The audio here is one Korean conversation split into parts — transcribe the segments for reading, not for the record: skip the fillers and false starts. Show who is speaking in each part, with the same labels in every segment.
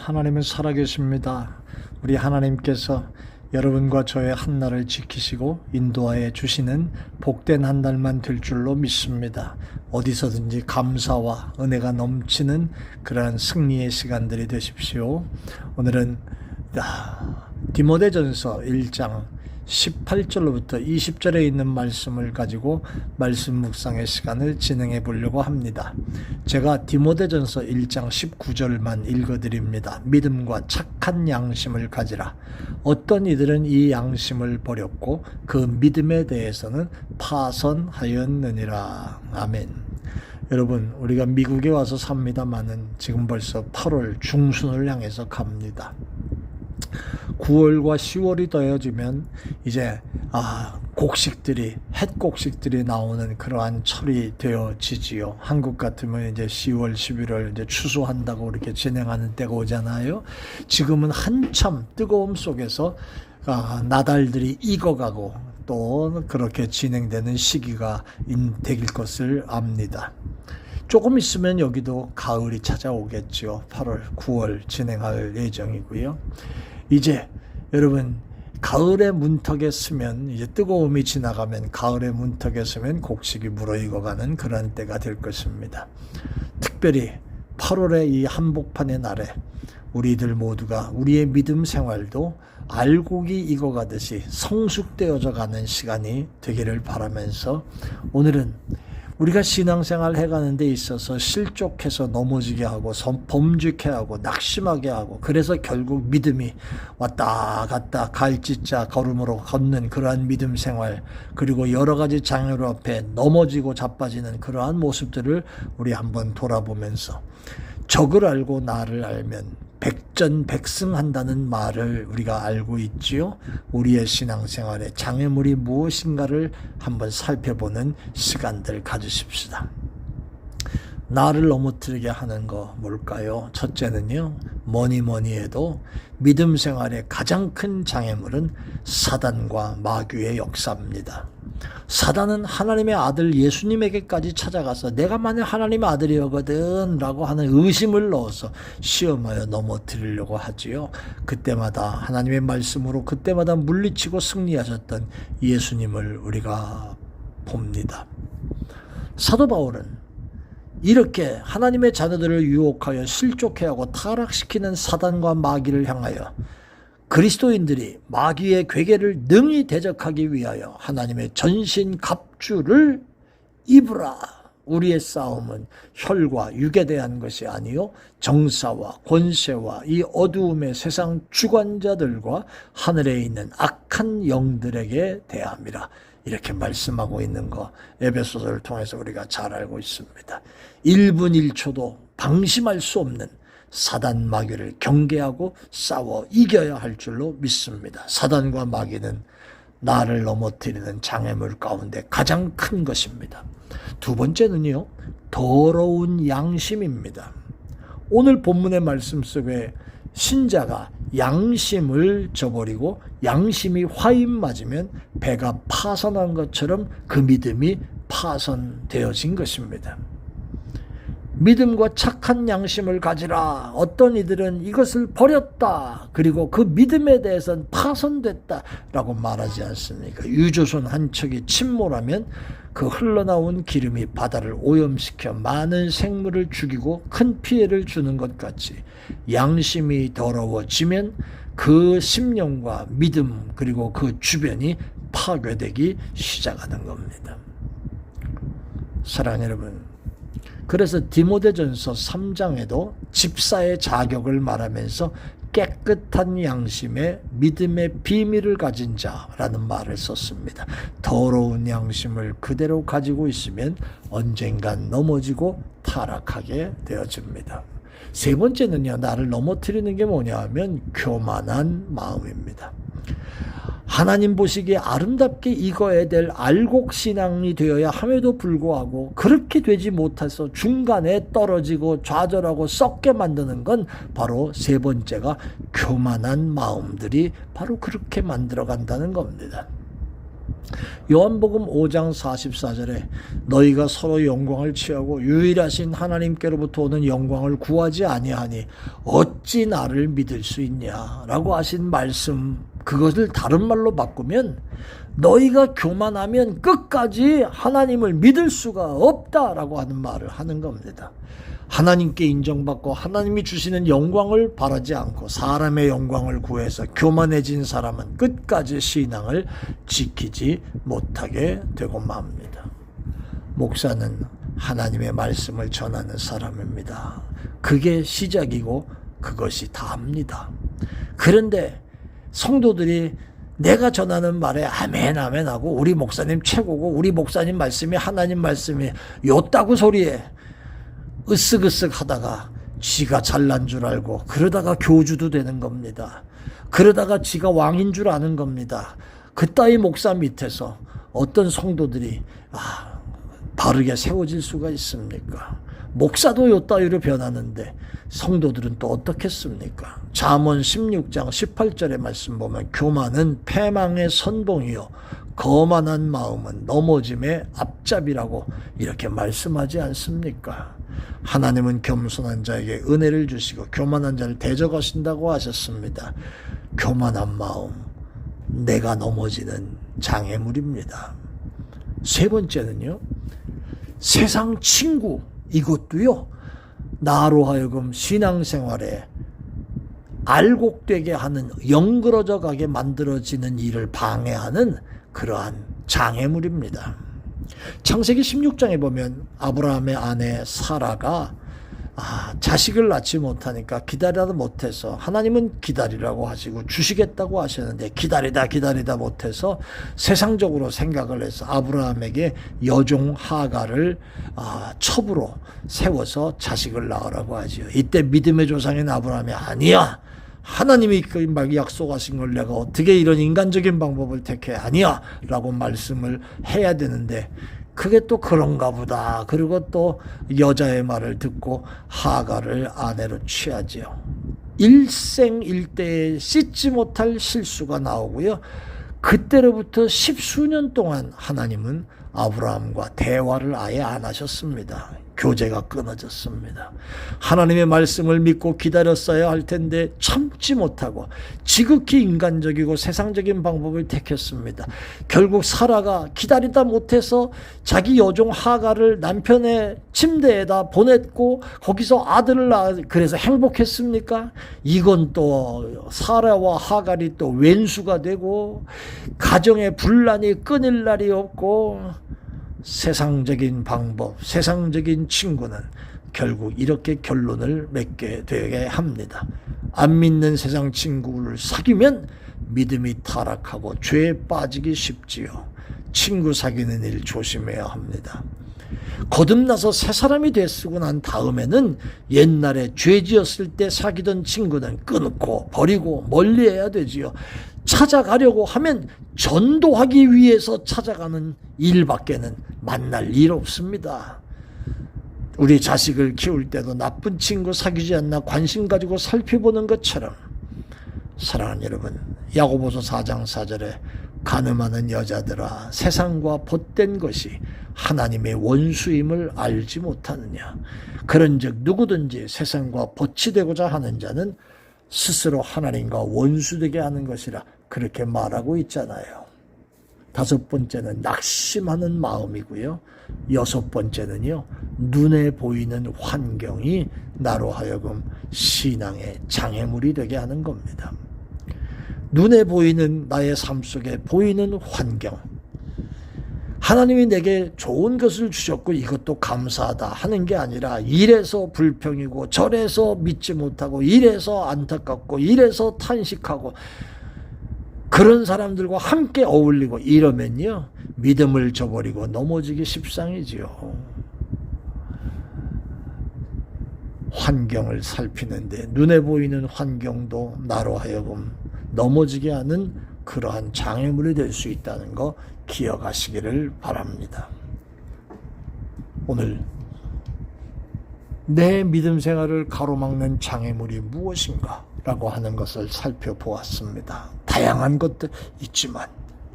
Speaker 1: 하나님은 살아계십니다. 우리 하나님께서 여러분과 저의 한날을 지키시고 인도하여 주시는 복된 한 날만 될 줄로 믿습니다. 어디서든지 감사와 은혜가 넘치는 그러한 승리의 시간들이 되십시오. 오늘은 디모데전서 1장 18절로부터 20절에 있는 말씀을 가지고 말씀 묵상의 시간을 진행해 보려고 합니다. 제가 디모데전서 1장 19절만 읽어드립니다. 믿음과 착한 양심을 가지라. 어떤 이들은 이 양심을 버렸고 그 믿음에 대해서는 파선하였느니라. 아멘. 여러분, 우리가 미국에 와서 삽니다마는 지금 벌써 8월 중순을 향해서 갑니다. 9월과 10월이 더해지면 이제 곡식들이 햇곡식들이 나오는 그러한 철이 되어지지요. 한국 같으면 이제 10월, 11월 이제 추수한다고 이렇게 진행하는 때가 오잖아요. 지금은 한참 뜨거움 속에서 나달들이 익어가고 또 그렇게 진행되는 시기가 될 것을 압니다. 조금 있으면 여기도 가을이 찾아오겠죠. 8월, 9월 진행할 예정이고요. 이제 여러분, 가을의 문턱에 서면 이제 뜨거움이 지나가면 가을의 문턱에 서면 곡식이 무르익어가는 그런 때가 될 것입니다. 특별히 8월의 이 한복판의 날에 우리들 모두가 우리의 믿음 생활도 알곡이 익어가듯이 성숙되어져 가는 시간이 되기를 바라면서 오늘은 우리가 신앙생활 해가는 데 있어서 실족해서 넘어지게 하고 범죄케 하고 낙심하게 하고 그래서 결국 믿음이 왔다 갔다 갈짓자 걸음으로 걷는 그러한 믿음 생활, 그리고 여러 가지 장애로 앞에 넘어지고 자빠지는 그러한 모습들을 우리 한번 돌아보면서 적을 알고 나를 알면 백전백승한다는 말을 우리가 알고 있지요. 우리의 신앙생활에 장애물이 무엇인가를 한번 살펴보는 시간들 가지십시다. 나를 넘어뜨리게 하는 거 뭘까요? 첫째는요, 뭐니 해도 믿음 생활의 가장 큰 장애물은 사단과 마귀의 역사입니다. 사단은 하나님의 아들 예수님에게까지 찾아가서 내가 만약 하나님의 아들이거든 라고 하는 의심을 넣어서 시험하여 넘어뜨리려고 하지요. 그때마다 하나님의 말씀으로 그때마다 물리치고 승리하셨던 예수님을 우리가 봅니다. 사도 바울은 이렇게 하나님의 자녀들을 유혹하여 실족해 하고 타락시키는 사단과 마귀를 향하여 그리스도인들이 마귀의 괴계를 능히 대적하기 위하여 하나님의 전신 갑주를 입으라. 우리의 싸움은 혈과 육에 대한 것이 아니요 정사와 권세와 이 어두움의 세상 주관자들과 하늘에 있는 악한 영들에게 대함이라. 이렇게 말씀하고 있는 거 에베소서를 통해서 우리가 잘 알고 있습니다. 1분 1초도 방심할 수 없는 사단 마귀를 경계하고 싸워 이겨야 할 줄로 믿습니다. 사단과 마귀는 나를 넘어뜨리는 장애물 가운데 가장 큰 것입니다. 두 번째는요, 더러운 양심입니다. 오늘 본문의 말씀 속에 신자가 양심을 저버리고 양심이 화인 맞으면 배가 파선한 것처럼 그 믿음이 파선되어진 것입니다. 믿음과 착한 양심을 가지라. 어떤 이들은 이것을 버렸다. 그리고 그 믿음에 대해서는 파손됐다 라고 말하지 않습니까? 유조선 한 척이 침몰하면 그 흘러나온 기름이 바다를 오염시켜 많은 생물을 죽이고 큰 피해를 주는 것 같이 양심이 더러워지면 그 심령과 믿음 그리고 그 주변이 파괴되기 시작하는 겁니다. 사랑하는 여러분, 그래서 디모데전서 3장에도 집사의 자격을 말하면서 깨끗한 양심에 믿음의 비밀을 가진 자라는 말을 썼습니다. 더러운 양심을 그대로 가지고 있으면 언젠간 넘어지고 타락하게 되어집니다. 세 번째는요, 나를 넘어뜨리는 게 뭐냐 하면 교만한 마음입니다. 하나님 보시기에 아름답게 익어야 될 알곡신앙이 되어야 함에도 불구하고 그렇게 되지 못해서 중간에 떨어지고 좌절하고 썩게 만드는 건 바로 세 번째가 교만한 마음들이 바로 그렇게 만들어간다는 겁니다. 요한복음 5장 44절에 너희가 서로 영광을 취하고 유일하신 하나님께로부터 오는 영광을 구하지 아니하니 어찌 나를 믿을 수 있냐라고 하신 말씀, 그것을 다른 말로 바꾸면 너희가 교만하면 끝까지 하나님을 믿을 수가 없다라고 하는 말을 하는 겁니다. 하나님께 인정받고 하나님이 주시는 영광을 바라지 않고 사람의 영광을 구해서 교만해진 사람은 끝까지 신앙을 지키지 못하게 되고 맙니다. 목사는 하나님의 말씀을 전하는 사람입니다. 그게 시작이고 그것이 다입니다. 그런데 성도들이 내가 전하는 말에 아멘 아멘 하고 우리 목사님 최고고 우리 목사님 말씀이 하나님 말씀이 요따구 소리에 으쓱으쓱 하다가 지가 잘난 줄 알고 그러다가 교주도 되는 겁니다. 그러다가 지가 왕인 줄 아는 겁니다. 그따위 목사 밑에서 어떤 성도들이 바르게 세워질 수가 있습니까? 목사도 요따위로 변하는데 성도들은 또 어떻겠습니까? 잠언 16장 18절의 말씀 보면 교만은 패망의 선봉이요 거만한 마음은 넘어짐의 앞잡이라고 이렇게 말씀하지 않습니까? 하나님은 겸손한 자에게 은혜를 주시고 교만한 자를 대적하신다고 하셨습니다. 교만한 마음, 내가 넘어지는 장애물입니다. 세 번째는요, 세상 친구, 이것도요 나로 하여금 신앙생활에 알곡되게 하는, 영그러져 가게 만들어지는 일을 방해하는 그러한 장애물입니다. 창세기 16장에 보면 아브라함의 아내 사라가 자식을 낳지 못하니까 기다리다 못해서, 하나님은 기다리라고 하시고 주시겠다고 하셨는데 기다리다 못해서 세상적으로 생각을 해서 아브라함에게 여종 하갈을 첩으로 세워서 자식을 낳으라고 하지요. 이때 믿음의 조상인 아브라함이 아니야, 하나님이 막 약속하신 걸 내가 어떻게 이런 인간적인 방법을 택해, 아니야 라고 말씀을 해야 되는데 그게 또 그런가 보다. 그리고 또 여자의 말을 듣고 하갈을 아내로 취하지요. 일생일대에 씻지 못할 실수가 나오고요. 그때로부터 10수년 동안 하나님은 아브라함과 대화를 아예 안 하셨습니다. 교제가 끊어졌습니다. 하나님의 말씀을 믿고 기다렸어야 할 텐데 참지 못하고 지극히 인간적이고 세상적인 방법을 택했습니다. 결국 사라가 기다리다 못해서 자기 여종 하갈을 남편의 침대에다 보냈고 거기서 아들을 낳아. 그래서 행복했습니까? 이건 또 사라와 하갈이 또 왼수가 되고 가정의 분란이 끊일 날이 없고, 세상적인 방법, 세상적인 친구는 결국 이렇게 결론을 맺게 되게 합니다. 안 믿는 세상 친구를 사귀면 믿음이 타락하고 죄에 빠지기 쉽지요. 친구 사귀는 일 조심해야 합니다. 거듭나서 새 사람이 됐으고 난 다음에는 옛날에 죄 지었을 때 사귀던 친구는 끊고 버리고 멀리해야 되지요. 찾아가려고 하면 전도하기 위해서 찾아가는 일밖에는 만날 일 없습니다. 우리 자식을 키울 때도 나쁜 친구 사귀지 않나 관심 가지고 살펴보는 것처럼, 사랑하는 여러분, 야고보서 4장 4절에 간음하는 여자들아 세상과 벗된 것이 하나님의 원수임을 알지 못하느냐. 그런즉 누구든지 세상과 벗이 되고자 하는 자는 스스로 하나님과 원수되게 하는 것이라 그렇게 말하고 있잖아요. 다섯 번째는 낙심하는 마음이고요. 여섯 번째는요, 눈에 보이는 환경이 나로 하여금 신앙의 장애물이 되게 하는 겁니다. 눈에 보이는, 나의 삶 속에 보이는 환경, 하나님이 내게 좋은 것을 주셨고 이것도 감사하다 하는 게 아니라 이래서 불평이고 저래서 믿지 못하고 이래서 안타깝고 이래서 탄식하고, 그런 사람들과 함께 어울리고 이러면요 믿음을 저버리고 넘어지기 십상이지요. 환경을 살피는데 눈에 보이는 환경도 나로 하여금 넘어지게 하는 그러한 장애물이 될 수 있다는 거 기억하시기를 바랍니다. 오늘 내 믿음 생활을 가로막는 장애물이 무엇인가 라고 하는 것을 살펴보았습니다. 다양한 것들 있지만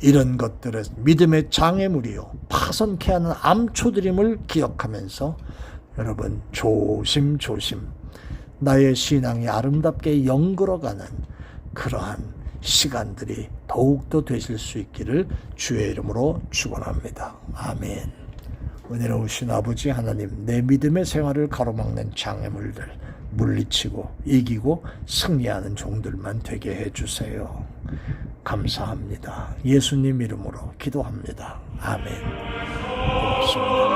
Speaker 1: 이런 것들은 믿음의 장애물이요 파손케 하는 암초들임을 기억하면서 여러분 조심조심 나의 신앙이 아름답게 영걸어가는 그러한 시간들이 더욱더 되실 수 있기를 주의 이름으로 축원합니다. 아멘. 은혜로우신 아버지 하나님, 내 믿음의 생활을 가로막는 장애물들 물리치고 이기고 승리하는 종들만 되게 해주세요. 감사합니다. 예수님 이름으로 기도합니다. 아멘. 고맙습니다.